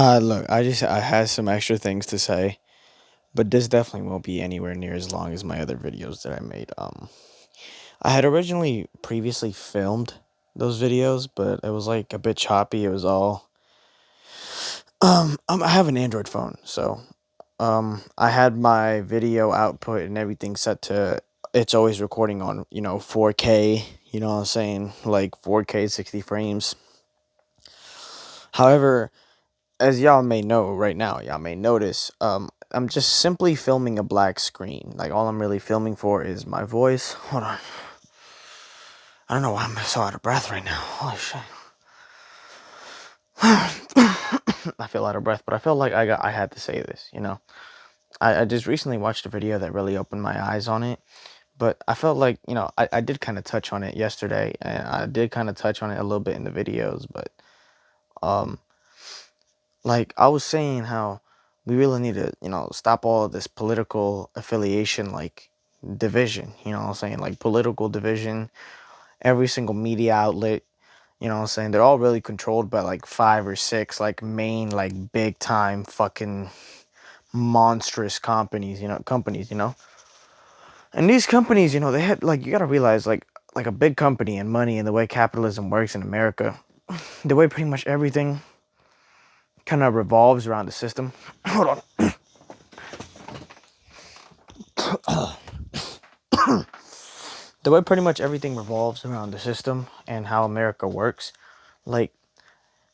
Look, I had some extra things to say, but this definitely won't be anywhere near as long as my other videos that I made. I had originally previously filmed those videos, but it was like a bit choppy. It was all I have an Android phone, so I had my video output and everything set to it's always recording on 4K. You know what I'm saying, like 4K 60 frames. However, as y'all may know right now, y'all may notice, I'm just simply filming a black screen. Like all I'm really filming for is my voice. Hold on. I don't know why I'm so out of breath right now. Holy shit. I feel out of breath, but I felt like I had to say this. I just recently watched a video that really opened my eyes on it. But I felt like, I did kind of touch on it yesterday, and I did kind of touch on it a little bit in the videos, but um like I was saying how we really need to, stop all of this political affiliation, like division, you know what I'm saying? Like political division, every single media outlet, you know what I'm saying? They're all really controlled by like five or six like main like big time fucking monstrous companies. And these companies, they had like you got to realize like a big company and money and the way capitalism works in America, the way pretty much everything kind of revolves around the system. Hold on. The way pretty much everything revolves around the system and how America works. Like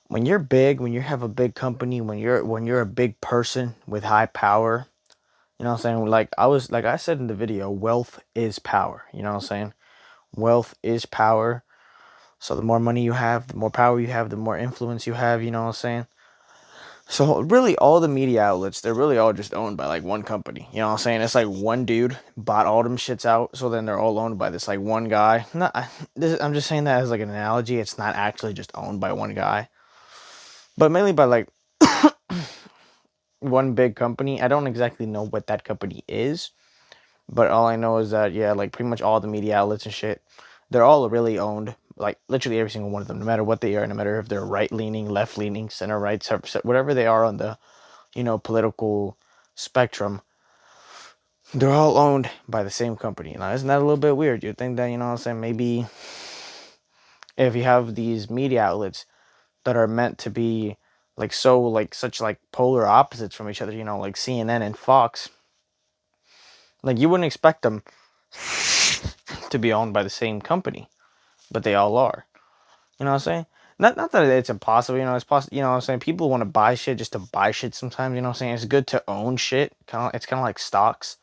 when you're big, when you have a big company, when you're a big person with high power, you know what I'm saying? Like I said in the video, wealth is power. You know what I'm saying? Wealth is power. So the more money you have, the more power you have, the more influence you have, you know what I'm saying? So really all the media outlets, they're really all just owned by like one company. You know what I'm saying? It's like one dude bought all them shits out, so then they're all owned by this like one guy. Not, I'm just saying that as like an analogy. It's not actually just owned by one guy, but mainly by like one big company. I don't exactly know what that company is, but all I know is that yeah, like pretty much all the media outlets and shit, they're all really owned. Like literally every single one of them, no matter what they are, no matter if they're right leaning, left leaning, center right, whatever they are on the political spectrum, they're all owned by the same company. Now, isn't that a little bit weird? You'd think that, what I'm saying, maybe if you have these media outlets that are meant to be like so, like such like polar opposites from each other, like CNN and Fox, like you wouldn't expect them to be owned by the same company, but they all are. You know what I'm saying? Not that it's impossible, it's possible, what I'm saying? People want to buy shit just to buy shit sometimes, you know what I'm saying? It's good to own shit. It's kind of like stocks.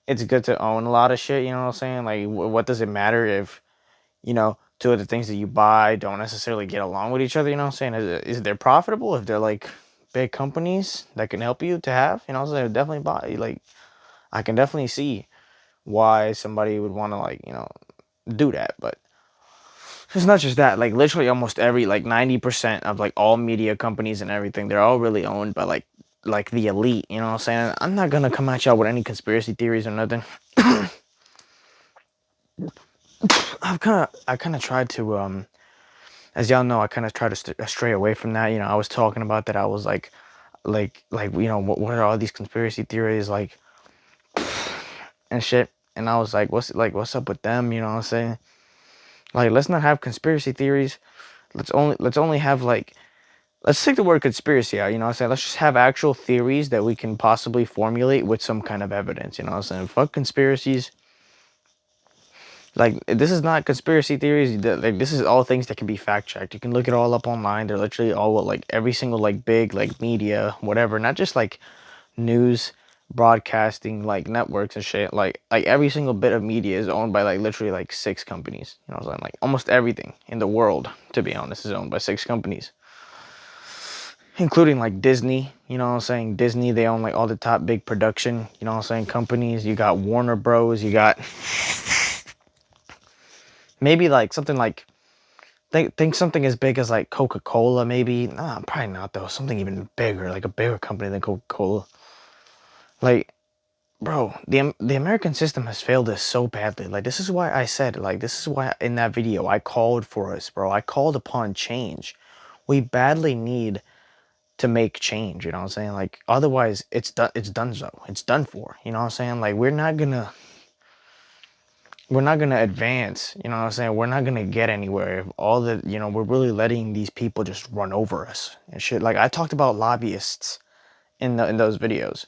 It's good to own a lot of shit, you know what I'm saying? Like, what does it matter if, two of the things that you buy don't necessarily get along with each other, you know what I'm saying? Is they profitable if they're like big companies that can help you to have, you know what I'm saying? Definitely buy, like, I can definitely see why somebody would want to, like, do that, but it's not just that. Like, literally almost every, like, 90% of, like, all media companies and everything, they're all really owned by, like the elite, you know what I'm saying? I'm not gonna come at y'all with any conspiracy theories or nothing. I kind of tried to as y'all know, I kind of try to stray away from that. I was talking about that. I was like what are all these conspiracy theories like and shit. And I was what's up with them? You know what I'm saying? Like, let's not have conspiracy theories. Let's only have like let's take the word conspiracy out. You know what I'm saying? Let's just have actual theories that we can possibly formulate with some kind of evidence. You know what I'm saying? Fuck conspiracies. Like, this is not conspiracy theories. Like, this is all things that can be fact checked. You can look it all up online. They're literally all like every single like big like media, whatever. Not just like news broadcasting like networks and shit. Like every single bit of media is owned by like literally like six companies. You know what I'm saying? Like almost everything in the world, to be honest, is owned by six companies, including like Disney. You know what I'm saying? Disney, they own like all the top big production. You know what I'm saying? Companies. You got Warner Bros. You got maybe like something like think something as big as like Coca-Cola, maybe. Nah, probably not though. Something even bigger, like a bigger company than Coca-Cola. Like, bro, the American system has failed us so badly. Like, this is why I said, like, this is why in that video I called for us, bro. I called upon change. We badly need to make change, you know what I'm saying? Like otherwise it's done so. It's done for. You know what I'm saying? Like we're not gonna advance, you know what I'm saying? We're not gonna get anywhere if all the we're really letting these people just run over us and shit. Like I talked about lobbyists in those videos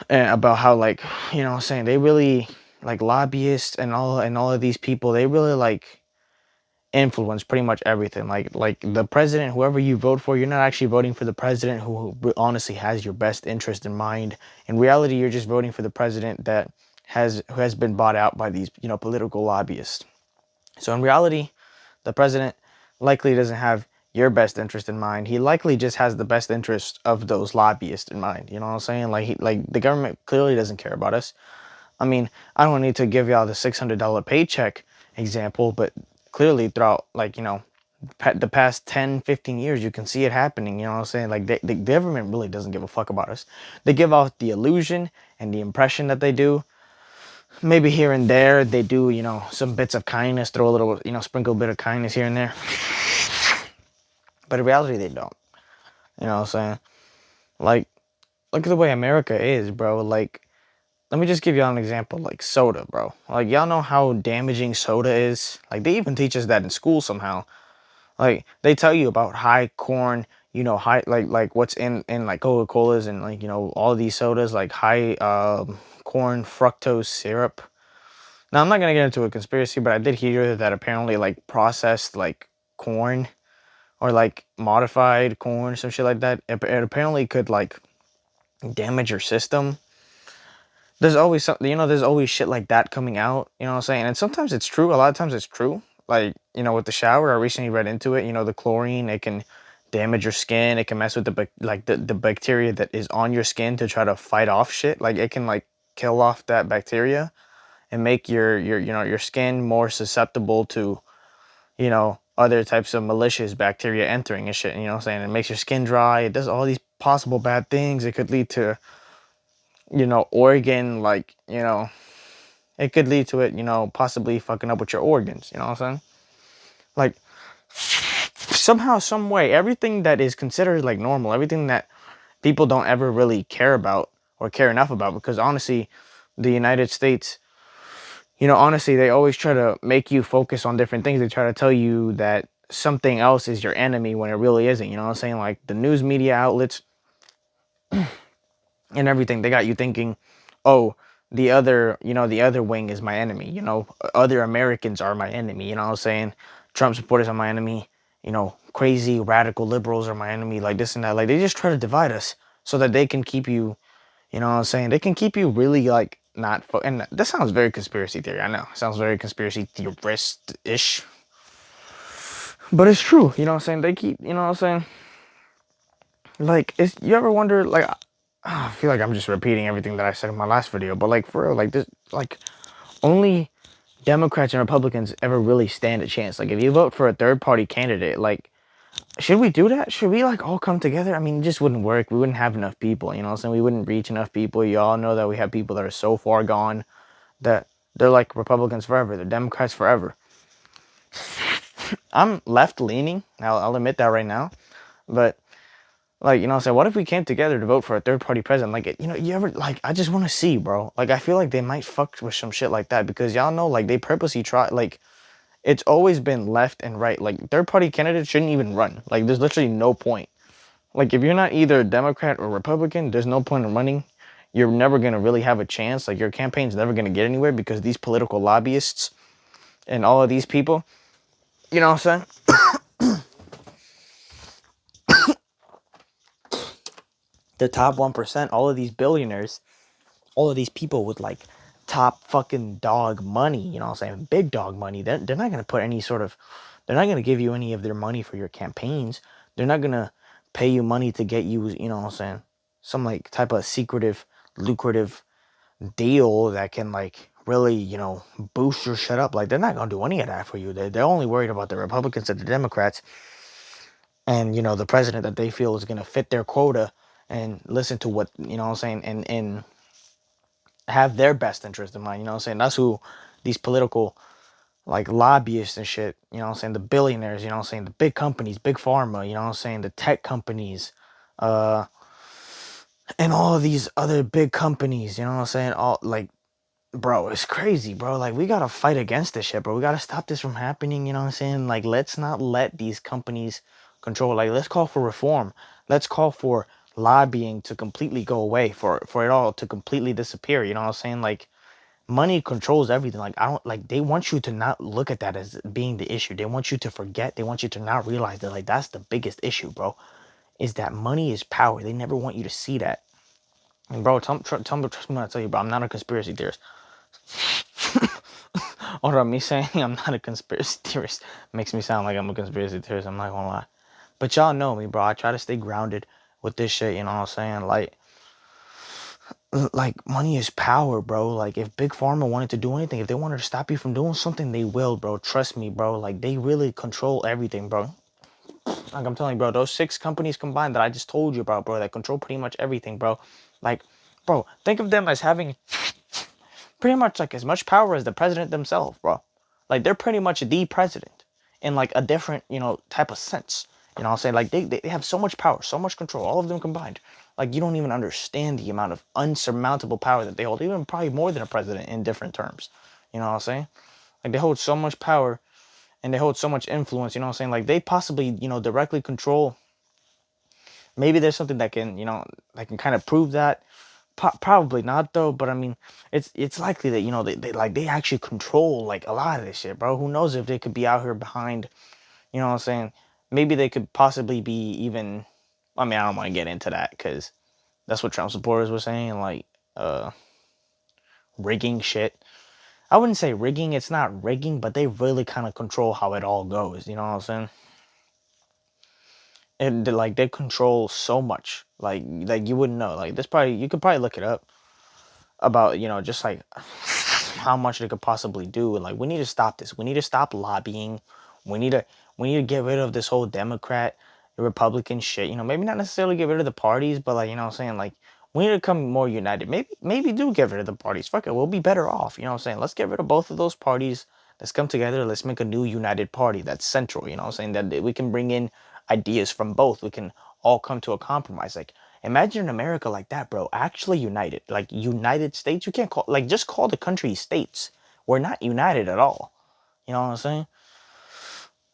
and about how like, you know what I'm saying, they really like lobbyists and all of these people, they really like influence pretty much everything. Like the president, whoever you vote for, you're not actually voting for the president who honestly has your best interest in mind. In reality, you're just voting for the president that who has been bought out by these political lobbyists. So in reality, the president likely doesn't have your best interest in mind. He likely just has the best interest of those lobbyists in mind. You know what I'm saying? Like the government clearly doesn't care about us. I mean, I don't need to give y'all the $600 paycheck example, but clearly throughout the past 10, 15 years, you can see it happening. You know what I'm saying? Like the government really doesn't give a fuck about us. They give off the illusion and the impression that they do. Maybe here and there they do, some bits of kindness, throw a little, sprinkle a bit of kindness here and there. But in reality, they don't. You know what I'm saying? Like, look at the way America is, bro. Like, let me just give y'all an example, like soda, bro. Like, y'all know how damaging soda is? Like, they even teach us that in school somehow. Like, they tell you about high corn, high, like what's in like Coca-Colas and, like, all of these sodas, like high corn fructose syrup. Now, I'm not going to get into a conspiracy, but I did hear that apparently, like, processed, like, corn or, like, modified corn, some shit like that, it apparently could, like, damage your system. There's always something, there's always shit like that coming out, you know what I'm saying? And sometimes it's true, a lot of times it's true. Like, with the shower, I recently read into it, the chlorine, it can damage your skin, it can mess with the bacteria that is on your skin to try to fight off shit. Like, it can, like, kill off that bacteria and make your skin more susceptible to, other types of malicious bacteria entering and shit, you know what I'm saying? It makes your skin dry, it does all these possible bad things. It could lead to, organ, like, it could lead to it, possibly fucking up with your organs, you know what I'm saying? Like, somehow, some way, everything that is considered like normal, everything that people don't ever really care about or care enough about, because honestly, the United States, honestly, they always try to make you focus on different things. They try to tell you that something else is your enemy when it really isn't. You know what I'm saying? Like the news media outlets and everything, they got you thinking, oh, the other wing is my enemy. Other Americans are my enemy. You know what I'm saying? Trump supporters are my enemy. Crazy radical liberals are my enemy. Like this and that. Like they just try to divide us so that they can keep you. You know what I'm saying? They can keep you really like not. And that sounds very conspiracy theory. I know. It sounds very conspiracy theorist ish. But it's true. You know what I'm saying? They keep. You know what I'm saying? Like, you ever wonder, like, I feel like I'm just repeating everything that I said in my last video, but like for real, like this, like only Democrats and Republicans ever really stand a chance. Like if you vote for a third party candidate, like should we do that? Should we like all come together? I mean, it just wouldn't work. We wouldn't have enough people, you know what I'm saying? We wouldn't reach enough people. You all know that we have people that are so far gone that they're like Republicans forever. They're Democrats forever. I'm left leaning. I'll admit that right now. But like, you know what I'm saying? What if we came together to vote for a third party president? Like, you ever, like, I just want to see, bro. Like, I feel like they might fuck with some shit like that because y'all know, like, they purposely try, like, it's always been left and right. Like, third party candidates shouldn't even run. Like, there's literally no point. Like, if you're not either Democrat or Republican, there's no point in running. You're never going to really have a chance. Like, your campaign's never going to get anywhere because these political lobbyists and all of these people, you know what I'm saying? The top 1%, all of these billionaires, all of these people with like top fucking dog money, you know what I'm saying? Big dog money. They're not going to put any sort of, they're not going to give you any of their money for your campaigns. They're not going to pay you money to get you, you know what I'm saying? Some like type of secretive, lucrative deal that can like really, boost your shit up. Like they're not going to do any of that for you. They're only worried about the Republicans and the Democrats and, the president that they feel is going to fit their quota and listen to what, you know what I'm saying? And have their best interest in mind. You know what I'm saying? That's who these political like lobbyists and shit, you know what I'm saying? The billionaires, you know what I'm saying? The big companies, big pharma, you know what I'm saying? The tech companies, uh, and all of these other big companies, you know what I'm saying? All like, bro, it's crazy, bro. Like, we gotta fight against this shit, bro. We gotta stop this from happening, you know what I'm saying? Like, let's not let these companies control. Like, let's call for reform. Let's call for lobbying to completely go away, for it all to completely disappear, you know what I'm saying? Like, money controls everything. Like, I don't like, they want you to not look at that as being the issue. They want you to forget. They want you to not realize that, like, that's the biggest issue, bro. Is that money is power. They never want you to see that. And bro, tell me, trust me when I tell you, bro, I'm not a conspiracy theorist. Or me saying I'm not a conspiracy theorist makes me sound like I'm a conspiracy theorist. I'm not gonna lie. But y'all know me, bro. I try to stay grounded with this shit, you know what I'm saying? Like money is power, bro. Like if Big Pharma wanted to do anything, if they wanted to stop you from doing something, they will, bro. Trust me, bro. Like they really control everything, bro. Like I'm telling you, bro, those 6 companies combined that I just told you about, bro, that control pretty much everything, bro. Like, bro, think of them as having pretty much like as much power as the president themselves, bro. Like they're pretty much the president in like a different, type of sense. You know what I'm saying? Like they have so much power, so much control, all of them combined. Like you don't even understand the amount of unsurmountable power that they hold, even probably more than a president in different terms. You know what I'm saying? Like they hold so much power and they hold so much influence, you know what I'm saying? Like they possibly, directly control. Maybe there's something that can, that can kind of prove that. Probably not though, but I mean, it's likely that they actually control like a lot of this shit, bro. Who knows if they could be out here behind, you know what I'm saying? Maybe they could possibly be even. I mean, I don't want to get into that because that's what Trump supporters were saying, like rigging shit. I wouldn't say rigging; it's not rigging, but they really kind of control how it all goes. You know what I'm saying? And like they control so much, like you wouldn't know. Like this probably you could probably look it up about just like how much they could possibly do. And like we need to stop this. We need to stop lobbying. We need to we need to get rid of this whole Democrat, Republican shit. Maybe not necessarily get rid of the parties, but like what I'm saying, like we need to become more united. Maybe do get rid of the parties. Fuck it, we'll be better off. You know what I'm saying? Let's get rid of both of those parties. Let's come together. Let's make a new united party that's central. You know what I'm saying? That we can bring in ideas from both. We can all come to a compromise. Like imagine an America like that, bro. Actually united. Like United States. You can't just call the country states. We're not united at all. You know what I'm saying?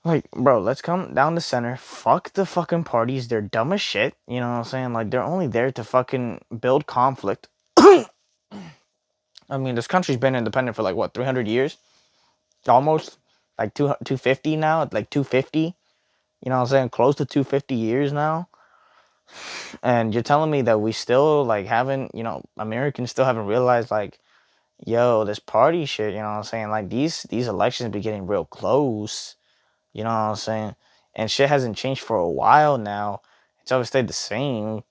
Like, bro, let's come down the center. Fuck the fucking parties. They're dumb as shit. You know what I'm saying? Like they're only there to fucking build conflict. I mean, this country's been independent for like what, 300 years? Almost like 250 now, like 250. You know what I'm saying? Close to 250 years now. And you're telling me that we still like haven't, Americans still haven't realized like, yo, this party shit, you know what I'm saying? Like these elections be getting real close, you know what I'm saying? And shit hasn't changed for a while now. It's always stayed the same.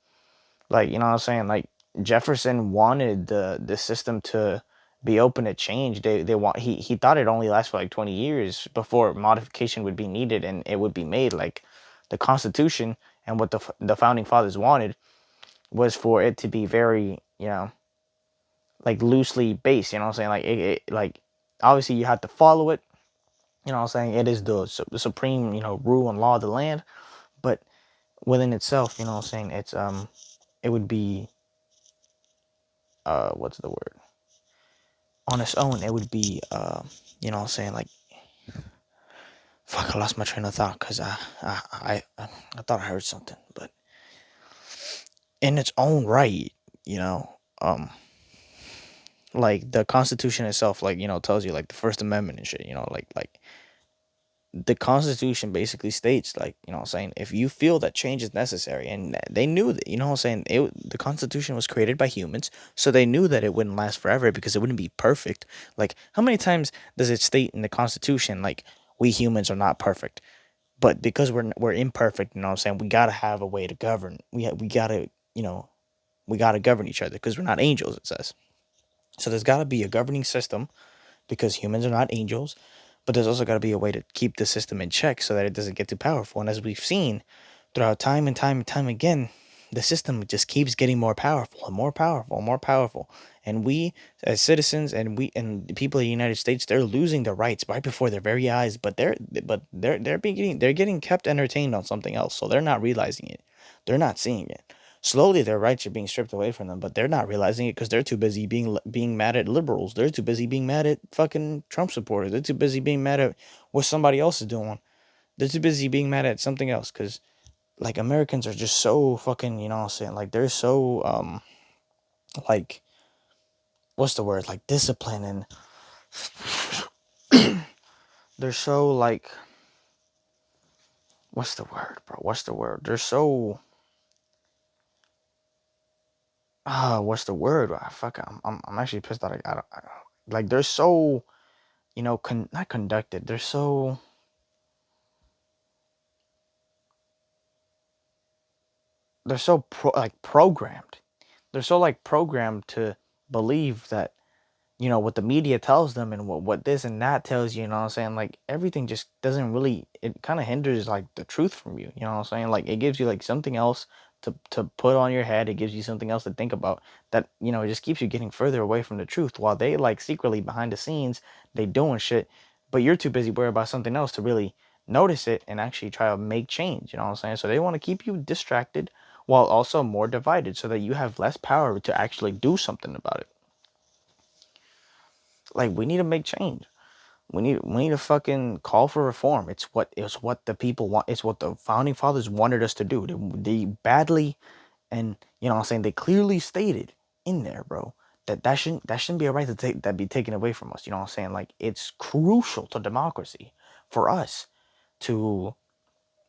Like, you know what I'm saying? Like Jefferson wanted the system to be open to change. They want he thought it only lasts for like 20 years before modification would be needed and it would be made. Like the Constitution and what the founding fathers wanted was for it to be very, like loosely based, you know what I'm saying? Like like obviously you have to follow it, you know what I'm saying? It is the supreme, rule and law of the land, but within itself, you know what I'm saying? It's it would be what's the word? On its own, it would be you know what I'm saying? Like fuck, I lost my train of thought cuz I thought I heard something, but in its own right, you know, like the Constitution itself, like tells you like the First Amendment and shit. Like the Constitution basically states, like what I'm saying, if you feel that change is necessary, and they knew that, what I'm saying, the Constitution was created by humans, so they knew that it wouldn't last forever because it wouldn't be perfect. Like how many times does it state in the Constitution like we humans are not perfect, but because we're imperfect, you know what I'm saying, we gotta have a way to govern. We gotta we gotta govern each other because we're not angels. It says. So there's got to be a governing system because humans are not angels, but there's also got to be a way to keep the system in check so that it doesn't get too powerful. And as we've seen throughout time and time and time again, the system just keeps getting more powerful and more powerful and more powerful. And we, as citizens, and the people of the United States, they're losing their rights right before their very eyes. They're getting kept entertained on something else, so they're not realizing it. They're not seeing it. Slowly, their rights are being stripped away from them, but they're not realizing it because they're too busy being mad at liberals. They're too busy being mad at fucking Trump supporters. They're too busy being mad at what somebody else is doing. They're too busy being mad at something else because like Americans are just so fucking, you know what I'm saying? Like they're so like what's the word? Like disciplined, and they're so like what's the word, bro? What's the word? They're so what's the word? Fuck, I'm actually pissed that like they're so, you know, not conducted. They're so programmed. They're so like programmed to believe that, you know, what the media tells them and what this and that tells you, you know what I'm saying? Like everything just doesn't really, it kind of hinders like the truth from you, you know what I'm saying? Like it gives you like something else to put on your head. It gives you something else to think about that, you know, it just keeps you getting further away from the truth while they like secretly behind the scenes, they doing shit, but you're too busy worried about something else to really notice it and actually try to make change, you know what I'm saying? So they want to keep you distracted while also more divided so that you have less power to actually do something about it. Like we need to make change. We need to fucking call for reform. It's what the people want. It's what the founding fathers wanted us to do. They badly, and you know what I'm saying, they clearly stated in there, bro, that shouldn't be a right to take that be taken away from us. You know what I'm saying? Like it's crucial to democracy for us to,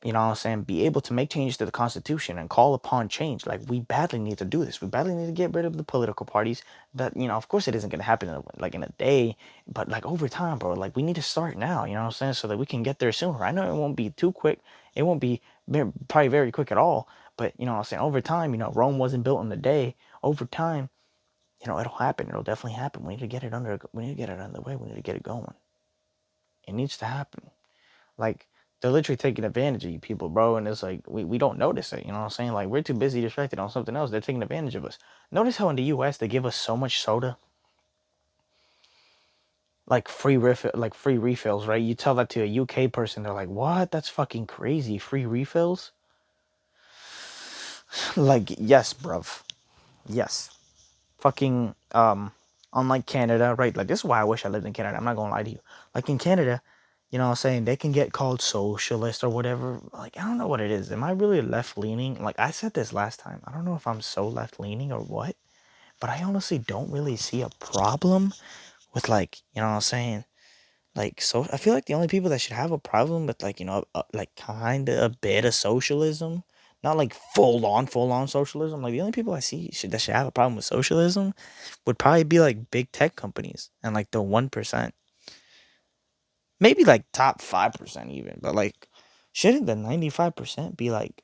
you know what I'm saying, be able to make changes to the Constitution and call upon change. Like, we badly need to do this. We badly need to get rid of the political parties that, you know, of course it isn't going to happen in a day, but like over time, bro, like we need to start now, you know what I'm saying, so that we can get there sooner. I know it won't be too quick. It won't be probably very quick at all, but you know what I'm saying, over time, you know, Rome wasn't built in a day. Over time, you know, it'll happen. It'll definitely happen. We need to get it under the way. We need to get it going. It needs to happen. Like they're literally taking advantage of you people, bro. And it's like we don't notice it. You know what I'm saying? Like we're too busy distracted on something else. They're taking advantage of us. Notice how in the U.S. they give us so much soda, like free refills, right? You tell that to a UK person, they're like, "What? That's fucking crazy! Free refills?" Like, yes, bruv, yes, fucking unlike Canada, right? Like this is why I wish I lived in Canada. I'm not gonna lie to you. Like in Canada, you know what I'm saying, they can get called socialist or whatever. Like I don't know what it is. Am I really left leaning? Like I said this last time. I don't know if I'm so left leaning or what, but I honestly don't really see a problem with, like, you know what I'm saying? Like, so I feel like the only people that should have a problem with, like, you know, like kind of a bit of socialism, not like full on socialism. Like the only people I see that should have a problem with socialism would probably be like big tech companies and like the 1%, maybe like top 5% even. But like, shouldn't the 95% be like,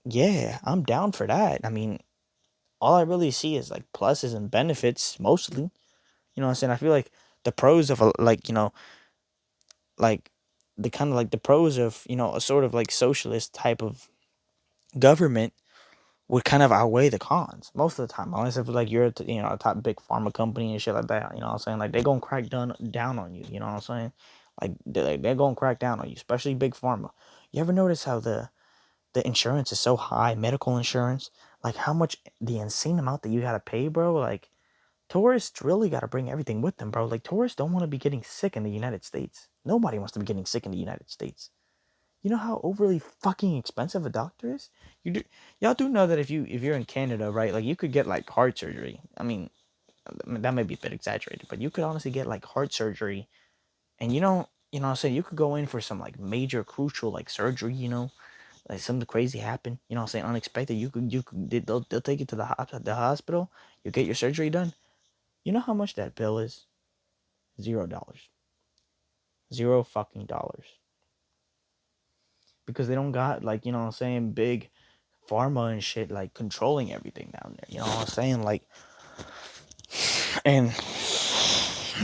yeah, I'm down for that? I mean, all I really see is like pluses and benefits mostly. You know what I'm saying? I feel like the pros of like, you know, like the kind of like the pros of, you know, a sort of like socialist type of government would kind of outweigh the cons most of the time. Unless if like you're you know, a top big pharma company and shit like that, you know what I'm saying? Like they're gonna crack down on you, you know what I'm saying? Like they're gonna crack down on you, especially big pharma. You ever notice how the insurance is so high, medical insurance? Like how much, the insane amount that you gotta pay, bro? Like tourists really gotta bring everything with them, bro. Like tourists don't want to be getting sick in the United States. Nobody wants to be getting sick in the United States. You know how overly fucking expensive a doctor is? Y'all do know that if you're in Canada, right? Like you could get like heart surgery. I mean, that may be a bit exaggerated, but you could honestly get like heart surgery, and you know what I'm saying, you could go in for some like major crucial like surgery, you know, like something crazy happen, you know what I'm saying, unexpected. They'll take you to the hospital. You get your surgery done. You know how much that bill is? $0. Zero fucking dollars. Because they don't got, like, you know what I'm saying, big pharma and shit like controlling everything down there. You know what I'm saying? Like, and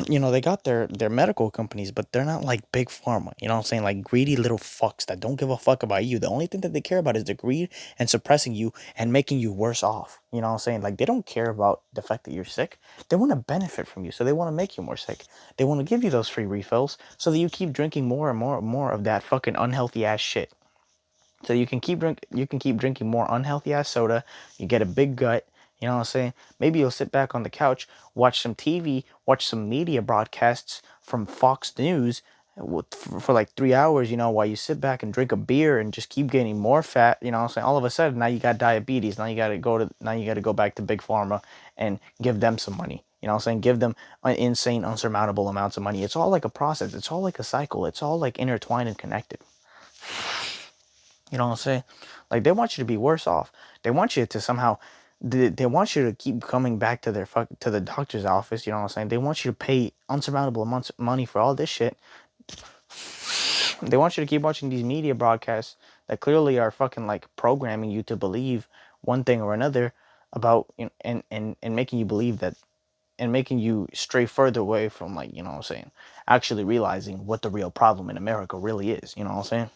they got their medical companies, but they're not like big pharma. You know what I'm saying? Like greedy little fucks that don't give a fuck about you. The only thing that they care about is the greed and suppressing you and making you worse off. You know what I'm saying? Like they don't care about the fact that you're sick. They want to benefit from you, so they want to make you more sick. They want to give you those free refills so that you keep drinking more and more and more of that fucking unhealthy ass shit. So you can keep drinking more unhealthy ass soda. You get a big gut. You know what I'm saying? Maybe you'll sit back on the couch, watch some TV, watch some media broadcasts from Fox News for like 3 hours, while you sit back and drink a beer and just keep getting more fat. You know what I'm saying? All of a sudden now you got diabetes. Now you gotta go back to Big Pharma and give them some money. You know what I'm saying? Give them insane, unsurmountable amounts of money. It's all like a process. It's all like a cycle. It's all like intertwined and connected. You know what I'm saying? Like they want you to be worse off. They want you to somehow they want you to keep coming back to to the doctor's office, you know what I'm saying? They want you to pay unsurmountable amounts of money for all this shit. They want you to keep watching these media broadcasts that clearly are fucking like programming you to believe one thing or another about and making you believe that and making you stray further away from, like, you know what I'm saying, actually realizing what the real problem in America really is, you know what I'm saying?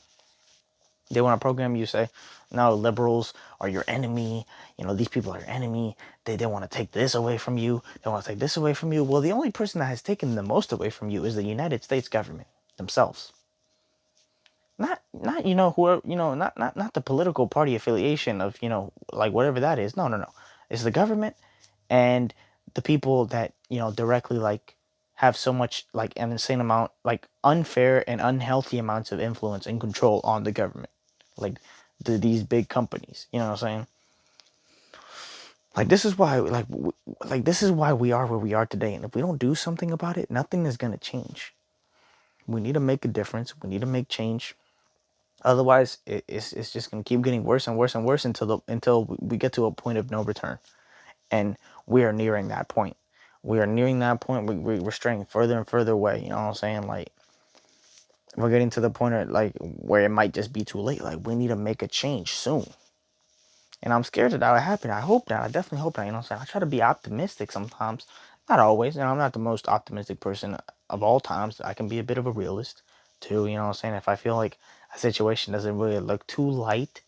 They want to program you, say, no, liberals are your enemy. These people are your enemy. They want to take this away from you. They want to take this away from you. Well, the only person that has taken the most away from you is the United States government themselves. Not whoever, not the political party affiliation of, like whatever that is. No, no, no. It's the government and the people that, directly like have so much, like an insane amount, like unfair and unhealthy amounts of influence and control on the government, like these big companies. You know what I'm saying? Like this is why, like this is why we are where we are today. And if we don't do something about it, nothing is gonna change. We need to make a difference. We need to make change. Otherwise, it's just gonna keep getting worse and worse and worse until we get to a point of no return. And we are nearing that point. We are nearing that point. We're straying further and further away. You know what I'm saying? Like we're getting to the point of, like, where it might just be too late. Like we need to make a change soon. And I'm scared that that will happen. I hope that. I definitely hope that. You know what I'm saying? I try to be optimistic sometimes. Not always. I'm not the most optimistic person of all times. I can be a bit of a realist too. You know what I'm saying? If I feel like a situation doesn't really look too light,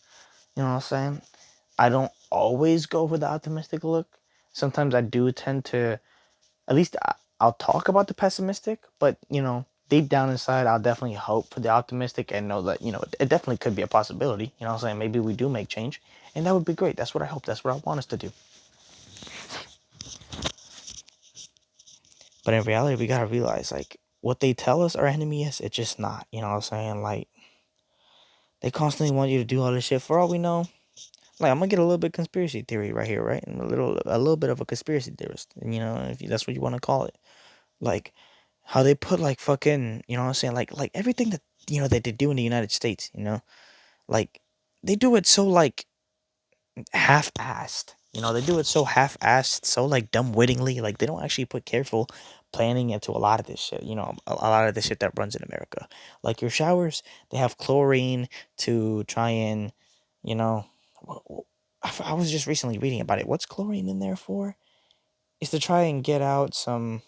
you know what I'm saying? I don't always go for the optimistic look. Sometimes I do tend to, at least I'll talk about the pessimistic, but, deep down inside, I'll definitely hope for the optimistic and know that, it definitely could be a possibility. You know what I'm saying? Maybe we do make change, and that would be great. That's what I hope. That's what I want us to do. But in reality, we gotta realize, like, what they tell us our enemy is, it's just not. You know what I'm saying? Like, they constantly want you to do all this shit. For all we know, like, I'm gonna get a little bit conspiracy theory right here, right? And a little bit of a conspiracy theorist, if that's what you want to call it. Like, how they put, like, fucking, you know what I'm saying? Like everything that, that they do in the United States, like, they do it so, like, half-assed. They do it so half-assed, so, like, dumb-wittingly. Like, they don't actually put careful planning into a lot of this shit. A lot of the shit that runs in America. Like your showers, they have chlorine to try and, you know, I was just recently reading about it. What's chlorine in there for? Is to try and get out some.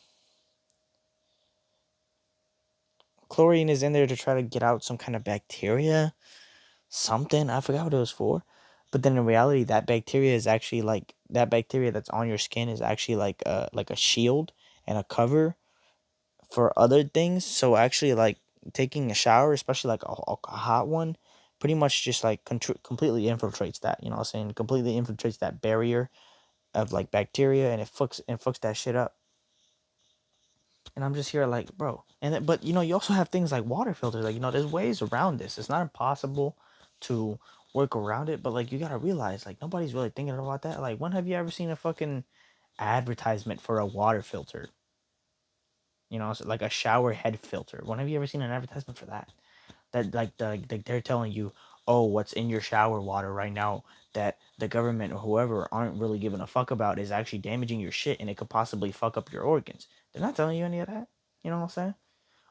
Chlorine is in there to try to get out some kind of bacteria, something. I forgot what it was for. But then in reality, that bacteria is actually, like, that bacteria that's on your skin is actually like a shield and a cover for other things. So actually, like, taking a shower, especially like a hot one, pretty much just like completely infiltrates that. You know what I'm saying? Completely infiltrates that barrier of, like, bacteria, and it fucks that shit up. And I'm just here like, bro. But you also have things like water filters. Like, there's ways around this. It's not impossible to work around it, but, like, you gotta realize, like, nobody's really thinking about that. Like, when have you ever seen a fucking advertisement for a water filter? So, like, a shower head filter. When have you ever seen an advertisement for that? That, like they're telling you, oh, what's in your shower water right now that the government or whoever aren't really giving a fuck about is actually damaging your shit, and it could possibly fuck up your organs. They're not telling you any of that. You know what I'm saying?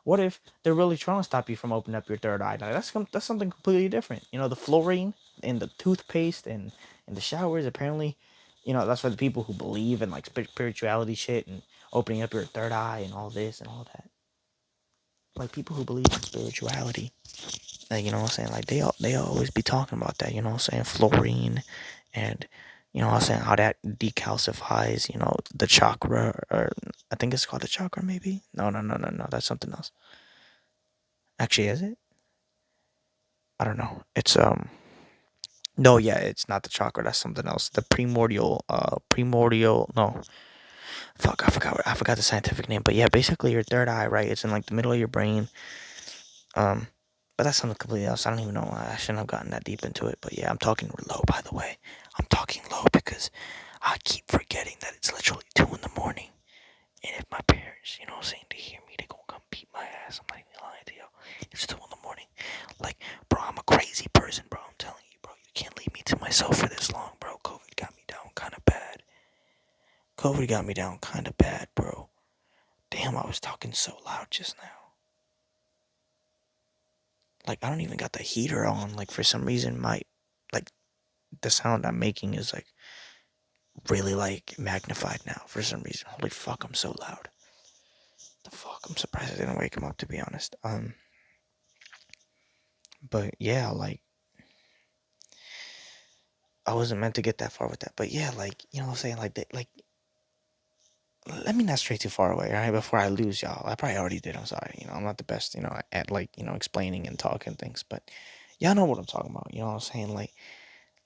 What if they're really trying to stop you from opening up your third eye? Like, that's something completely different. The fluorine in the toothpaste and in the showers, apparently That's for the people who believe in like spirituality shit and opening up your third eye and all this and all that. Like people who believe in spirituality, like what I'm saying, like they always be talking about that, what I'm saying, fluorine, and what I'm saying, how that decalcifies, the chakra, or I think it's called a chakra, maybe. No, that's something else. Actually, is it? I don't know. It's no, yeah, it's not the chakra. That's something else. The primordial. No, fuck, I forgot the scientific name. But yeah, basically your third eye, right? It's in like the middle of your brain. Um, but that's something completely else. I don't even know. I shouldn't have gotten that deep into it. But yeah, I'm talking low, by the way. I'm talking low because I keep forgetting that it's literally 2 in the morning. And if my parents, saying to hear me, they gonna come beat my ass. I'm not even lying to you. It's 2 in the morning. Like, bro, I'm a crazy person, bro. I'm telling you, bro. You can't leave me to myself for this long, bro. COVID got me down kind of bad. Bro. Damn, I was talking so loud just now. Like, I don't even got the heater on. Like, for some reason, like, the sound I'm making is, like, really, like, magnified now for some reason. Holy fuck, I'm so loud. The fuck, I'm surprised I didn't wake him up, to be honest. But yeah, like, I wasn't meant to get that far with that. But yeah, like, what I'm saying? Like, let me not stray too far away, right? Before I lose y'all. I probably already did. I'm sorry. I'm not the best, at like, explaining and talking things. But y'all know what I'm talking about. You know what I'm saying?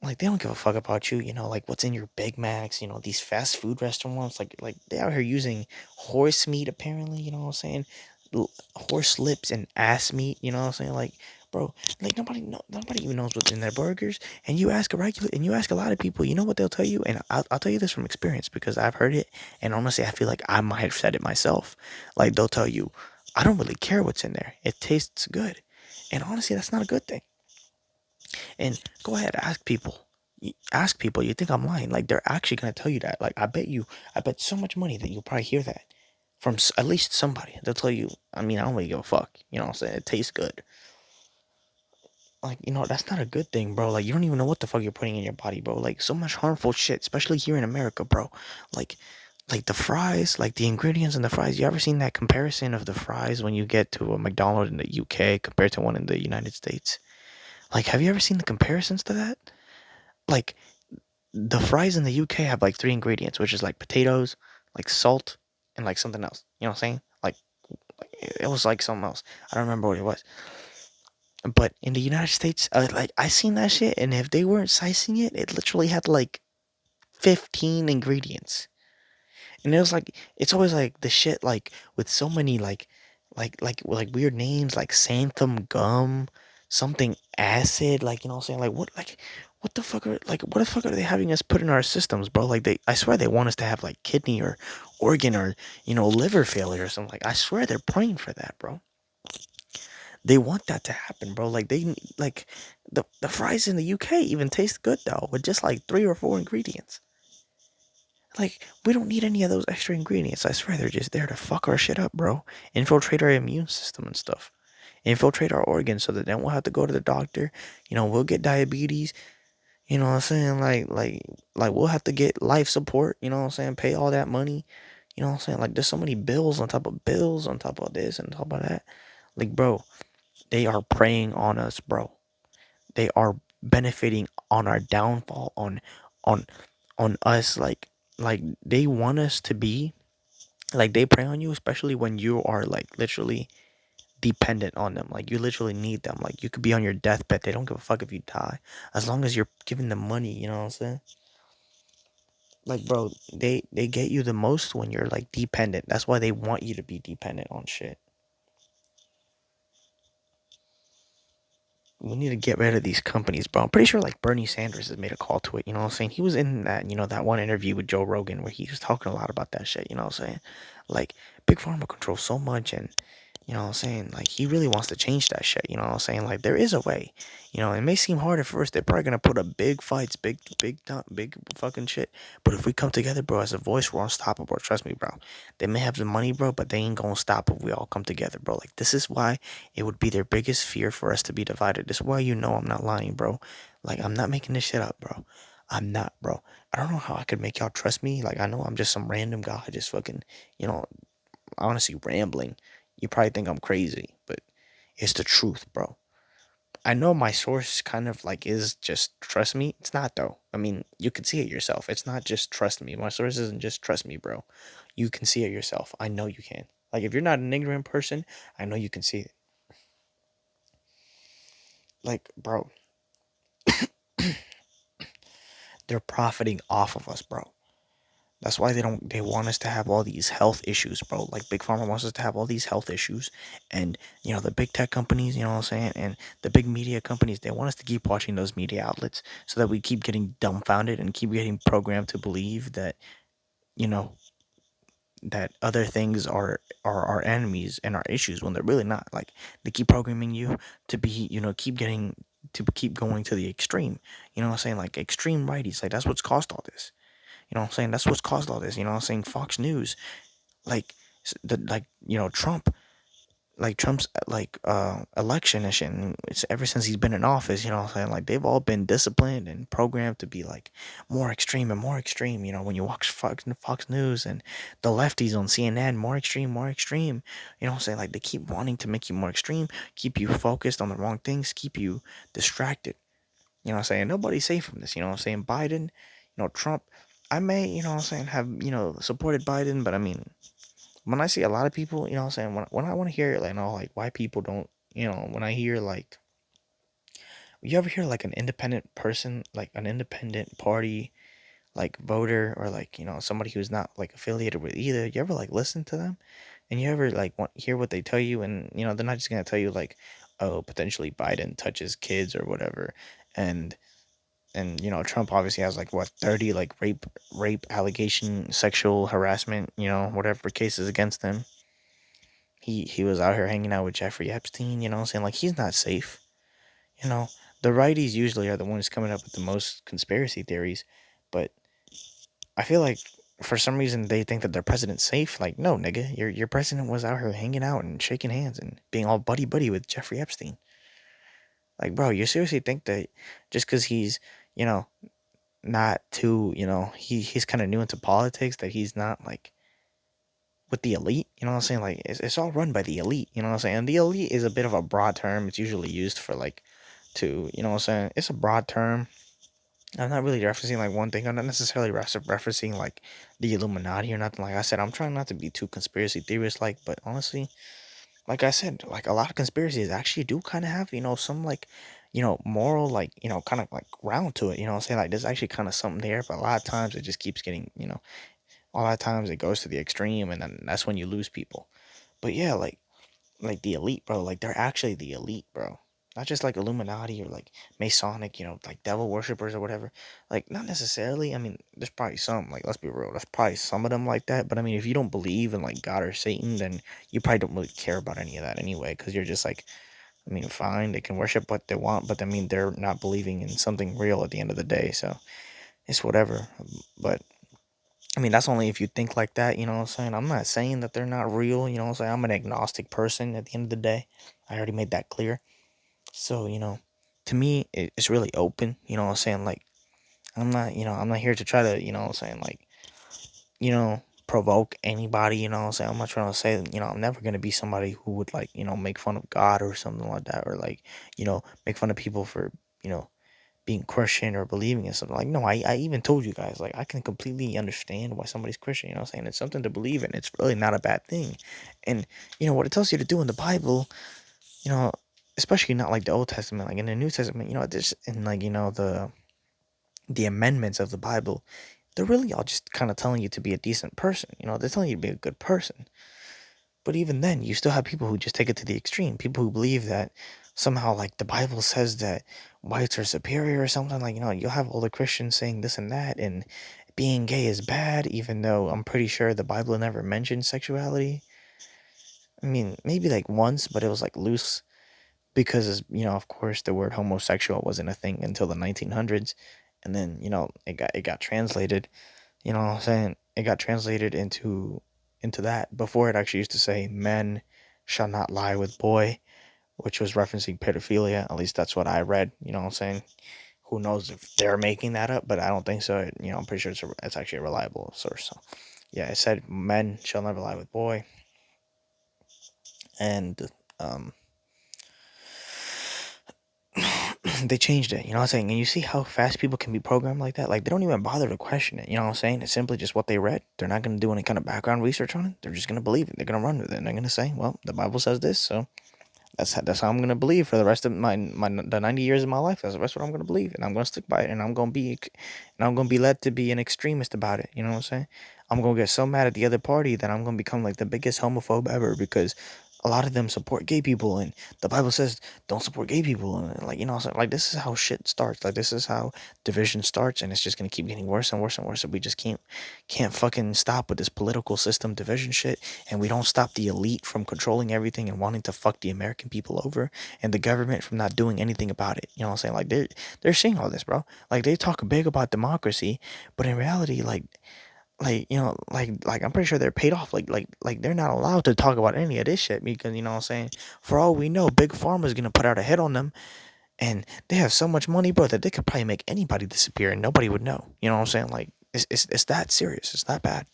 Like they don't give a fuck about you, like what's in your Big Macs, these fast food restaurants, like they out here using horse meat apparently, you know what I'm saying? Horse lips and ass meat, you know what I'm saying? Like, bro, like nobody even knows what's in their burgers. And you ask a lot of people, you know what they'll tell you? And I'll tell you this from experience because I've heard it, and honestly I feel like I might have said it myself. Like they'll tell you, I don't really care what's in there. It tastes good. And honestly, that's not a good thing. And go ahead, ask people. Ask people. You think I'm lying? Like they're actually gonna tell you that. Like I bet so much money that you'll probably hear that from at least somebody. They'll tell you. I mean, I don't really give a fuck. You know what I'm saying? It tastes good. Like that's not a good thing, bro. Like you don't even know what the fuck you're putting in your body, bro. Like so much harmful shit, especially here in America, bro. Like like the fries, like the ingredients in the fries. You ever seen that comparison of the fries when you get to a McDonald's in the UK compared to one in the United States? Like, have you ever seen the comparisons to that? Like the fries in the UK have like three ingredients, which is like potatoes, like salt, and like something else. You know what I'm saying? Like it was like something else. I don't remember what it was. But in the United States, like I seen that shit, and if they weren't sizing it, it literally had like 15 ingredients, and it was like it's always like the shit like with so many like weird names like xanthan gum, something acid, like what I'm saying, what the fuck are what the fuck are they having us put in our systems, bro? Like I swear they want us to have like kidney or organ or liver failure or something. Like I swear they're praying for that, bro. They want that to happen, bro. Like the fries in the UK even taste good though, with just like 3 or 4 ingredients. Like, we don't need any of those extra ingredients. I swear they're just there to fuck our shit up, bro. Infiltrate our immune system and stuff. Infiltrate our organs so that then we'll have to go to the doctor. We'll get diabetes. You know what I'm saying? Like we'll have to get life support. You know what I'm saying? Pay all that money. You know what I'm saying? Like, there's so many bills on top of bills on top of this and on top of that. Like, bro, they are preying on us, bro. They are benefiting on our downfall, on on us. Like they want us to be like, they prey on you, especially when you are like literally dependent on them. Like you literally need them. Like you could be on your deathbed, they don't give a fuck if you die as long as you're giving them money. You know what I'm saying? Like, bro, they get you the most when you're like dependent. That's why they want you to be dependent on shit. We need to get rid of these companies, bro. I'm pretty sure like Bernie Sanders has made a call to it. You know what I'm saying? He was in that, that one interview with Joe Rogan where he was talking a lot about that shit. You know what I'm saying? Like, Big Pharma controls so much, and you know what I'm saying? Like, he really wants to change that shit. You know what I'm saying? Like, there is a way. It may seem hard at first. They're probably gonna put up big fights, big fucking shit. But if we come together, bro, as a voice, we're unstoppable. Trust me, bro. They may have the money, bro, but they ain't gonna stop if we all come together, bro. Like, this is why it would be their biggest fear for us to be divided. This is why I'm not lying, bro. Like, I'm not making this shit up, bro. I'm not, bro. I don't know how I could make y'all trust me. Like, I know I'm just some random guy, just fucking, you know, honestly rambling. You probably think I'm crazy, but it's the truth, bro. I know my source kind of like is just trust me. It's not though. I mean, you can see it yourself. It's not just trust me. My source isn't just trust me, bro. You can see it yourself. I know you can. Like if you're not an ignorant person, I know you can see it. Like, bro, they're profiting off of us, bro. That's why they want us to have all these health issues, bro. Like Big Pharma wants us to have all these health issues. And, the big tech companies, you know what I'm saying? And the big media companies, they want us to keep watching those media outlets so that we keep getting dumbfounded and keep getting programmed to believe that, you know, that other things are our enemies and our issues when they're really not. Like they keep programming you to be, keep going to the extreme. You know what I'm saying? Like extreme righties. Like that's what's caused all this. You know what I'm saying? That's what's caused all this. You know what I'm saying? Fox News, like Trump, like Trump's election and shit. And it's ever since he's been in office. You know what I'm saying? Like they've all been disciplined and programmed to be like more extreme and more extreme. You know, when you watch Fox News and the lefties on CNN, more extreme, more extreme. You know what I'm saying? Like they keep wanting to make you more extreme, keep you focused on the wrong things, keep you distracted. You know what I'm saying? Nobody's safe from this. You know what I'm saying? Biden, Trump. I may, what I'm saying, have, supported Biden, but I mean, when I see a lot of people, what I'm saying, when I want to hear, like, like, why people don't, when I hear, like, you ever hear, like, an independent person, like, an independent party, like, voter, or, like, somebody who's not, like, affiliated with either, you ever, like, listen to them? And you ever, like, hear what they tell you, and, they're not just going to tell you, like, oh, potentially Biden touches kids or whatever, and Trump obviously has like what 30 like rape allegation, sexual harassment, whatever cases against him. He was out here hanging out with Jeffrey Epstein, you know what I'm saying? Like he's not safe. you know the righties usually are the ones coming up with the most conspiracy theories, but I feel like for some reason they think that their president's safe. Like, no, nigga, your president was out here hanging out and shaking hands and being all buddy buddy with Jeffrey Epstein. Like, bro, you seriously think that just because he's you know not too, he's kind of new into politics, that he's not like with the elite? You know what I'm saying? Like it's all run by the elite. You know what I'm saying? And the elite is a bit of a broad term. It's usually used for like to, you know what I'm saying? It's a broad term. I'm not really referencing like one thing. I'm not necessarily referencing like the Illuminati or nothing. Like I said, I'm trying not to be too conspiracy theorist like, but honestly, like I said, like a lot of conspiracies actually do kind of have, some like, moral, like, kind of like ground to it. You know what I'm saying? Like there's actually kind of something there, but a lot of times it just keeps getting, a lot of times it goes to the extreme, and then that's when you lose people. But yeah, like the elite, bro. Like they're actually the elite, bro. Not just like Illuminati or like Masonic, like devil worshippers or whatever. Like not necessarily. I mean, there's probably some. Like let's be real. There's probably some of them like that. But I mean, if you don't believe in like God or Satan, then you probably don't really care about any of that anyway. Because you're just like, I mean, fine, they can worship what they want, but I mean, they're not believing in something real at the end of the day. So it's whatever. But I mean, that's only if you think like that, you know what I'm saying? I'm not saying that they're not real, you know what I'm saying? I'm an agnostic person at the end of the day. I already made that clear. So, to me, it's really open, you know what I'm saying? Like, I'm not here to try to, you know what I'm saying? Like, provoke anybody, you know what I'm saying? I'm not trying to say, I'm never going to be somebody who would, like, make fun of God or something like that, or, like, make fun of people for, being Christian or believing in something. Like, no, I even told you guys, like, I can completely understand why somebody's Christian, you know what I'm saying? It's something to believe in. It's really not a bad thing. And, what it tells you to do in the Bible, you know, especially not like the Old Testament, like in the New Testament, this in like, the amendments of the Bible, they're really all just kind of telling you to be a decent person. They're telling you to be a good person. But even then, you still have people who just take it to the extreme. People who believe that somehow, like, the Bible says that whites are superior or something. Like, you'll have all the Christians saying this and that, and being gay is bad, even though I'm pretty sure the Bible never mentioned sexuality. I mean, maybe like once, but it was like loose because, of course, the word homosexual wasn't a thing until the 1900s. And then, it got translated, you know what I'm saying? It got translated into that. Before, it actually used to say men shall not lie with boy, which was referencing pedophilia. At least that's what I read, you know what I'm saying? who knows if they're making that up, but I don't think so. I'm pretty sure it's actually a reliable source. So yeah, it said men shall never lie with boy, and um, they changed it. You know what I'm saying? And you see how fast people can be programmed like that? Like, they don't even bother to question it. You know what I'm saying? It's simply just what they read. They're not going to do any kind of background research on it. They're just going to believe it. They're going to run with it. And they're going to say, well, the Bible says this, so that's how I'm going to believe for the rest of the 90 years of my life. That's the rest of what I'm going to believe. And I'm going to stick by it. And I'm going to be led to be an extremist about it. You know what I'm saying? I'm going to get so mad at the other party that I'm going to become like the biggest homophobe ever, because a lot of them support gay people, and the Bible says don't support gay people, and so like this is how shit starts. Like, this is how division starts, and it's just gonna keep getting worse and worse and worse. And we just can't fucking stop with this political system division shit, and we don't stop the elite from controlling everything and wanting to fuck the American people over, and the government from not doing anything about it. You know what I'm saying? Like, they're seeing all this, bro. Like, they talk big about democracy, but in reality, like I'm pretty sure they're paid off. Like they're not allowed to talk about any of this shit, because you know what I'm saying. For all we know, Big Pharma's gonna put out a hit on them, and they have so much money, bro, that they could probably make anybody disappear and nobody would know. You know what I'm saying? Like, it's that serious. It's that bad.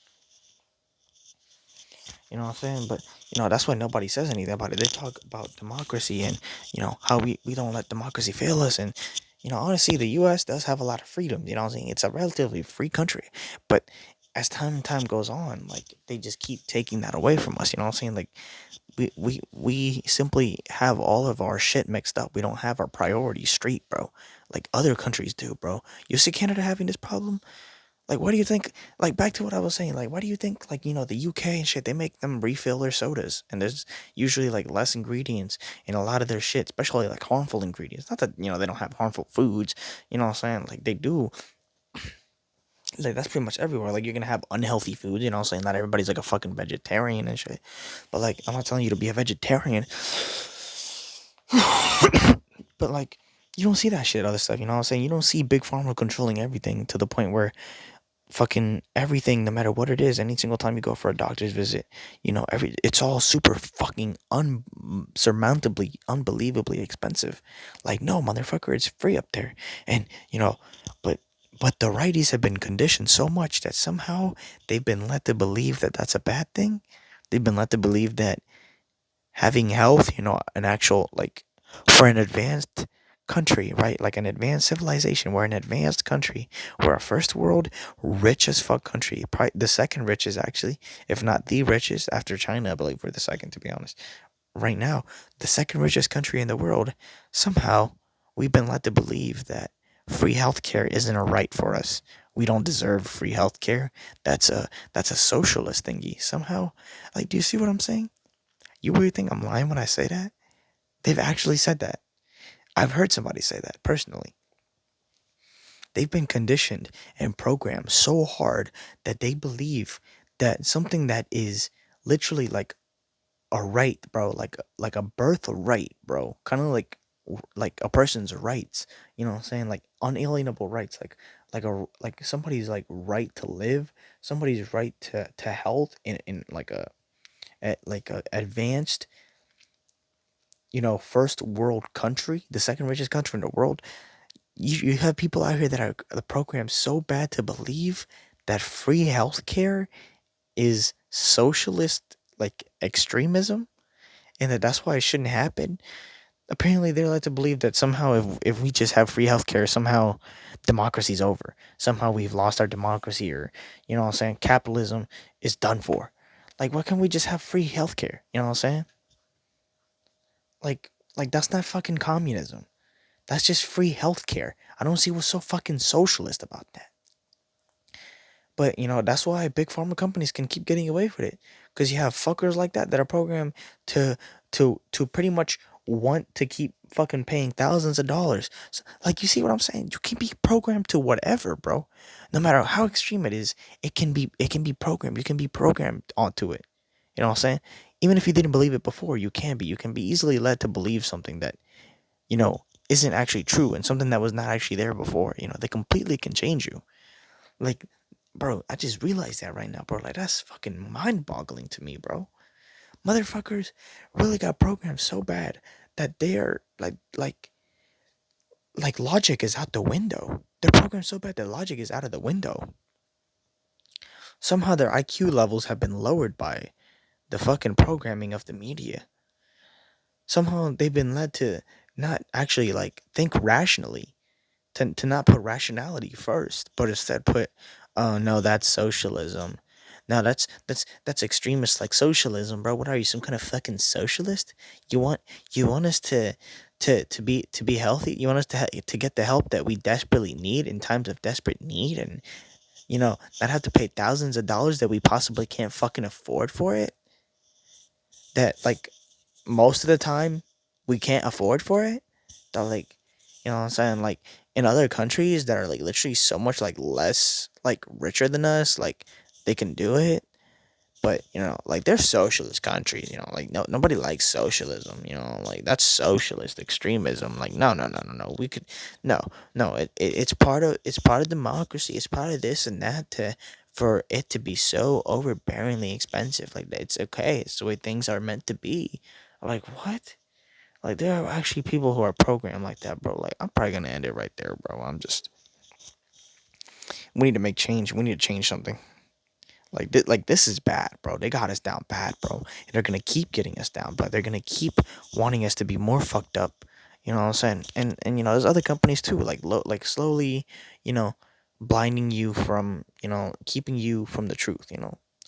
You know what I'm saying? But that's why nobody says anything about it. They talk about democracy, and how we don't let democracy fail us. And honestly, the US does have a lot of freedom. You know what I'm saying? It's a relatively free country. But as time goes on, like, they just keep taking that away from us. You know what I'm saying? Like, we simply have all of our shit mixed up. We don't have our priorities straight, bro. Like other countries do, bro. You see Canada having this problem? Like, what do you think? Like, back to what I was saying. Like, why do you think, like, the UK and shit, they make them refill their sodas, and there's usually like less ingredients in a lot of their shit, especially like harmful ingredients. Not that they don't have harmful foods. You know what I'm saying? Like, they do. Like, that's pretty much everywhere. Like, you're gonna have unhealthy food. You know what I'm saying? Not everybody's like a fucking vegetarian and shit. But like, I'm not telling you to be a vegetarian. But like, you don't see that shit other stuff. You know what I'm saying? You don't see Big Pharma controlling everything to the point where fucking everything, no matter what it is, any single time you go for a doctor's visit, it's all super fucking unsurmountably, unbelievably expensive. Like, no, motherfucker, it's free up there. And but the righties have been conditioned so much that somehow they've been led to believe that that's a bad thing. They've been led to believe that having health, an actual, like, for an advanced country, right? Like an advanced civilization, we're an advanced country. We're a first world, rich as fuck country. Probably the second richest, actually, if not the richest after China. I believe we're the second, to be honest. Right now, the second richest country in the world. Somehow, we've been led to believe that free healthcare isn't a right for us. We don't deserve free healthcare. That's a socialist thingy. Somehow, like, do you see what I'm saying? You really think I'm lying when I say that? They've actually said that. I've heard somebody say that personally. They've been conditioned and programmed so hard that they believe that something that is literally like a right, bro, like a birth right, bro, kind of like a person's rights. You know what I'm saying? Like unalienable rights, like somebody's like right to live, somebody's right to health in like a advanced first world country, the second richest country in the world. You have people out here that are the program so bad to believe that free healthcare is socialist, like, extremism, and that's why it shouldn't happen. Apparently, they're led to believe that somehow if we just have free healthcare, somehow democracy's over. Somehow we've lost our democracy, or you know what I'm saying, capitalism is done for. Like, why can't we just have free healthcare? You know what I'm saying? Like that's not fucking communism. That's just free healthcare. I don't see what's so fucking socialist about that. But that's why big pharma companies can keep getting away with it, because you have fuckers like that are programmed to pretty much want to keep fucking paying thousands of dollars. So, like, you see what I'm saying? You can be programmed to whatever, bro. No matter how extreme it is, it can be programmed. You can be programmed onto it. You know what I'm saying? Even if you didn't believe it before, you can be easily led to believe something that isn't actually true, and something that was not actually there before. They completely can change you. Like, bro, I just realized that right now, bro. Like, that's fucking mind boggling to me, bro. Motherfuckers really got programmed so bad that they are like like logic is out the window. They're programmed so bad that logic is out of the window. Somehow their IQ levels have been lowered by the fucking programming of the media. Somehow they've been led to not actually like think rationally, to not put rationality first, but instead put, oh no, that's socialism. No, that's extremist like socialism, bro. What are you, some kind of fucking socialist? You want you want us to be healthy? You want us to get the help that we desperately need in times of desperate need, and not have to pay thousands of dollars that we possibly can't fucking afford for it? That like most of the time we can't afford for it? That like what I'm saying? Like in other countries that are like literally so much like less like richer than us, like they can do it. But like they're socialist countries, like no nobody likes socialism, like that's socialist extremism. Like no no no no no. We could no no it's part of democracy. It's part of this and that to for it to be so overbearingly expensive. Like it's okay. It's the way things are meant to be. Like what? Like there are actually people who are programmed like that, bro. Like I'm probably gonna end it right there, bro. We need to make change. We need to change something. Like this is bad, bro. They got us down bad, bro. And they're gonna keep getting us down, but they're gonna keep wanting us to be more fucked up. You know what I'm saying? And there's other companies too, like like slowly, you know, blinding you from, keeping you from the truth.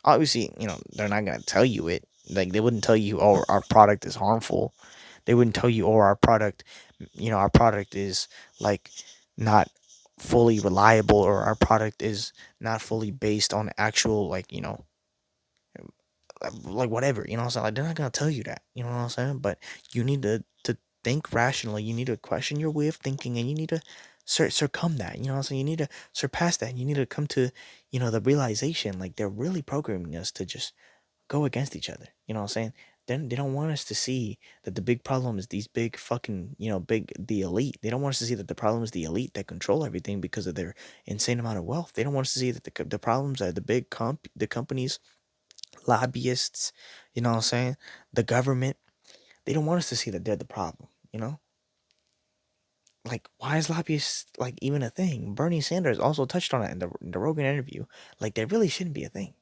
Obviously, they're not gonna tell you it. Like they wouldn't tell you, oh, our product is harmful. They wouldn't tell you, oh, our product is like not fully reliable, or our product is not fully based on actual like whatever, so like they're not gonna tell you that, you know what I'm saying? But you need to think rationally, you need to question your way of thinking, and you need to circum that, so you need to surpass that, and you need to come to the realization like they're really programming us to just go against each other. You know what I'm saying? Then they don't want us to see that the big problem is these big fucking, the elite. They don't want us to see that the problem is the elite that control everything because of their insane amount of wealth. They don't want us to see that the problems are the companies, lobbyists, you know what I'm saying? The government. They don't want us to see that they're the problem, Like, why is lobbyists like even a thing? Bernie Sanders also touched on it in the Rogan interview. Like, they really shouldn't be a thing.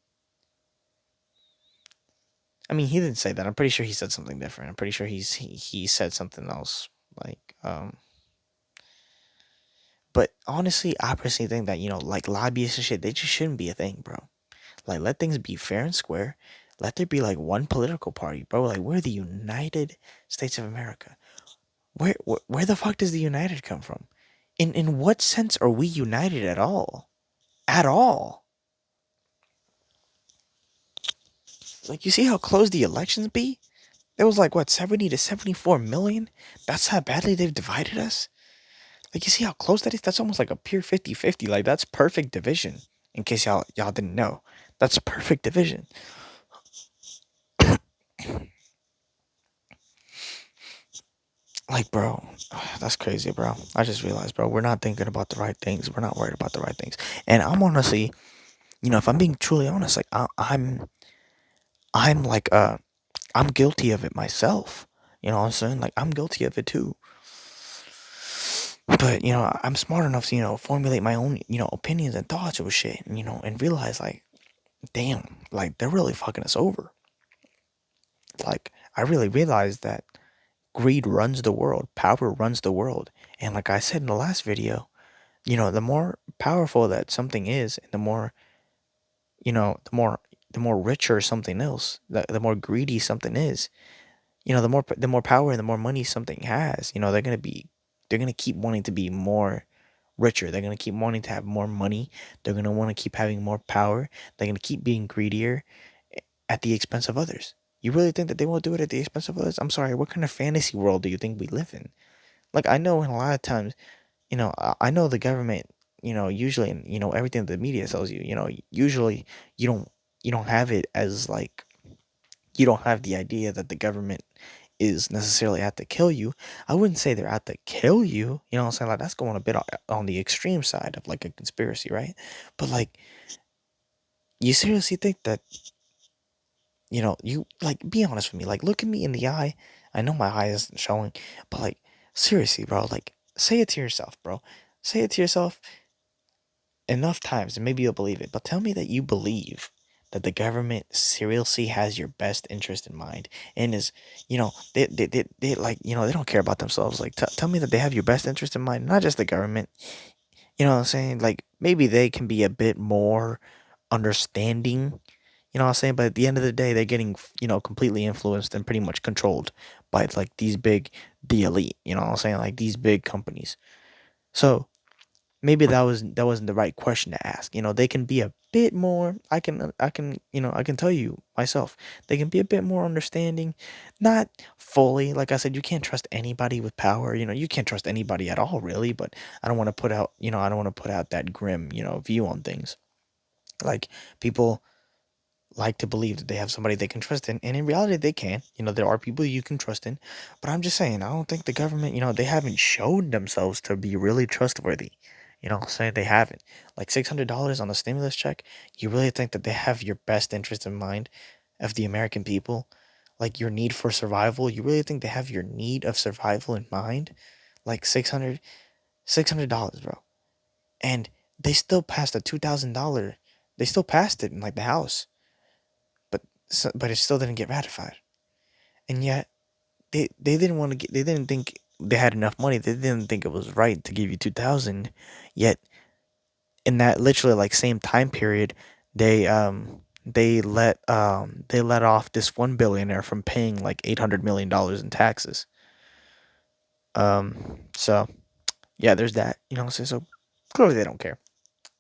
I mean, he didn't say that. I'm pretty sure he said something different. I'm pretty sure he said something else. Like, but honestly, I personally think that like lobbyists and shit, they just shouldn't be a thing, bro. Like, let things be fair and square. Let there be like one political party, bro. Like, we're the United States of America. Where the fuck does the United come from? In what sense are we united at all? At all? Like, you see how close the elections be? There was like what, 70 to 74 million? That's how badly they've divided us? Like, you see how close that is? That's almost like a pure 50-50. Like, that's perfect division. In case y'all didn't know. That's perfect division. Like, bro, that's crazy, bro. I just realized, bro, we're not thinking about the right things. We're not worried about the right things. And I'm honestly, if I'm being truly honest, like I'm like I'm guilty of it myself. You know what I'm saying? Like, I'm guilty of it too. But I'm smart enough to formulate my own opinions and thoughts of shit, and realize like, damn, like they're really fucking us over. Like, I really realized that greed runs the world, power runs the world, and like I said in the last video, the more powerful that something is, and the more richer something else, the more greedy something is, the more power and the more money something has, they're gonna keep wanting to be more richer. They're gonna keep wanting to have more money. They're gonna want to keep having more power. They're gonna keep being greedier at the expense of others. You really think that they won't do it at the expense of others? I'm sorry. What kind of fantasy world do you think we live in? Like, I know in a lot of times, I know the government, usually, and everything the media tells you, usually you don't you don't have it as like, you don't have the idea that the government is necessarily out to kill you. I wouldn't say they're out to kill you. You know what I'm saying? Like, that's going a bit on the extreme side of like a conspiracy, right? But like, you seriously think that, you like, be honest with me. Like, look at me in the eye. I know my eye isn't showing, but like, seriously, bro, like, say it to yourself, bro. Say it to yourself enough times and maybe you'll believe it. But tell me that you believe that the government seriously has your best interest in mind and is, they like, they don't care about themselves. Like, tell me that they have your best interest in mind, not just the government. You know what I'm saying? Like, maybe they can be a bit more understanding. You know what I'm saying? But at the end of the day, they're getting, completely influenced and pretty much controlled by like the elite. You know what I'm saying? Like these big companies. So maybe that wasn't the right question to ask. They can be a bit more. I can tell you myself, they can be a bit more understanding, not fully. Like I said, you can't trust anybody with power. You can't trust anybody at all, really. But I don't want to put out that grim, view on things. Like people like to believe that they have somebody they can trust in, and in reality, they can. There are people you can trust in, but I'm just saying, I don't think the government, they haven't showed themselves to be really trustworthy. I'm saying they haven't. Like $600 on a stimulus check, you really think that they have your best interest in mind of the American people? Like your need for survival, you really think they have your need of survival in mind? Like $600, bro. And they still passed a $2,000. They still passed it in like the House, but but it still didn't get ratified. And yet they didn't want to get, they didn't think they had enough money. They didn't think it was right to give you 2,000. Yet in that literally like same time period, they let off this one billionaire from paying like $800 million in taxes. So yeah, there's that. So clearly they don't care.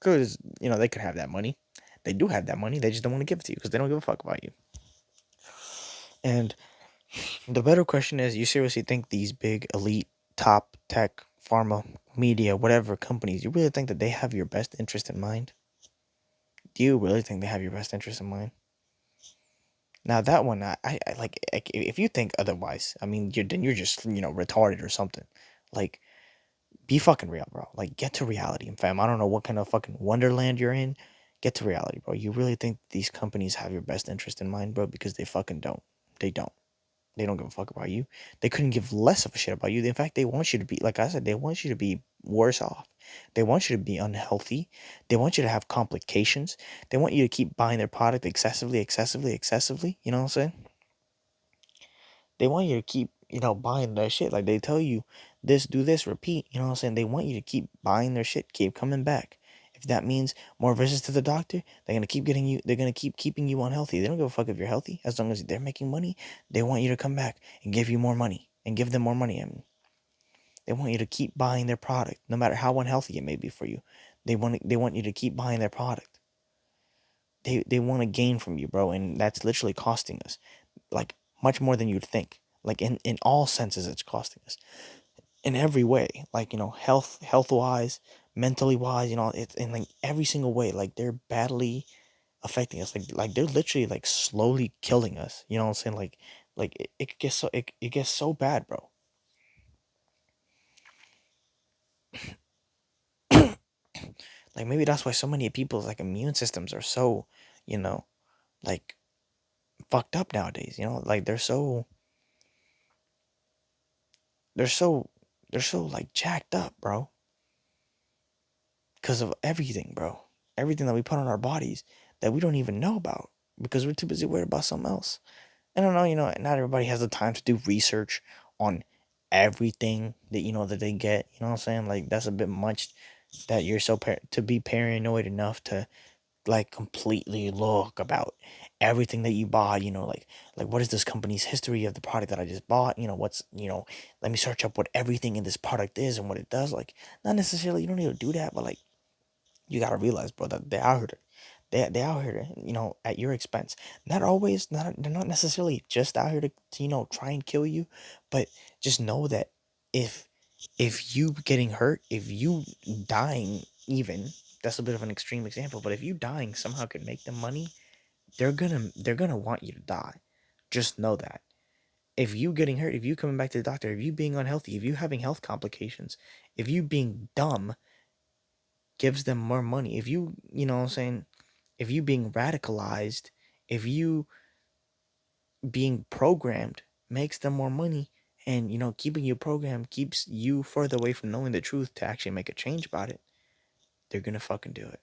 Clearly, they could have that money. They do have that money. They just don't want to give it to you because they don't give a fuck about you. And the better question is, you seriously think these big elite top tech pharma media whatever companies, you really think that they have your best interest in mind? Do you really think they have your best interest in mind? Now that one, I like if you think otherwise, I mean, you're just retarded or something. Like, be fucking real, bro. Like, get to reality, fam. I don't know what kind of fucking wonderland you're in. Get to reality, bro. You really think these companies have your best interest in mind, bro? Because they fucking don't. They don't. They don't give a fuck about you. They couldn't give less of a shit about you. In fact, they want you to be, like I said, they want you to be worse off. They want you to be unhealthy. They want you to have complications. They want you to keep buying their product excessively, excessively, excessively. You know what I'm saying? They want you to keep, buying their shit. Like they tell you this, do this, repeat. You know what I'm saying? They want you to keep buying their shit, keep coming back. If that means more visits to the doctor, they're gonna keep keeping you unhealthy. They don't give a fuck if you're healthy. As long as they're making money, they want you to come back and give you more money and give them more money. I mean, they want you to keep buying their product, no matter how unhealthy it may be for you. They want you to keep buying their product. They want to gain from you, bro, and that's literally costing us like much more than you'd think. Like in all senses, it's costing us in every way. Like health wise, mentally wise. It's in like every single way. Like they're badly affecting us. Like they're literally like slowly killing us. You know what I'm saying? Like it gets so bad, bro. Like maybe that's why so many people's like immune systems are so, you know, like fucked up nowadays. Like they're so they're so like jacked up, bro, because of everything, bro. Everything that we put on our bodies that we don't even know about because we're too busy worried about something else. I don't know, not everybody has the time to do research on everything that that they get. You know what I'm saying? Like that's a bit much that you're to be paranoid enough to like completely look about everything that you buy, like what is this company's history of the product that I just bought, what's let me search up what everything in this product is and what it does. Like not necessarily you don't need to do that, but like you gotta realize, bro, that they're out here they out here to, at your expense. Not always, not they're not necessarily just out here to try and kill you, but just know that if you getting hurt, if you dying even, that's a bit of an extreme example, but if you dying somehow could make them money, they're gonna want you to die. Just know that. If you getting hurt, if you coming back to the doctor, if you being unhealthy, if you having health complications, if you being dumb gives them more money. If you know what I'm saying, if you being radicalized, if you being programmed makes them more money, and keeping you programmed keeps you further away from knowing the truth to actually make a change about it, they're gonna fucking do it.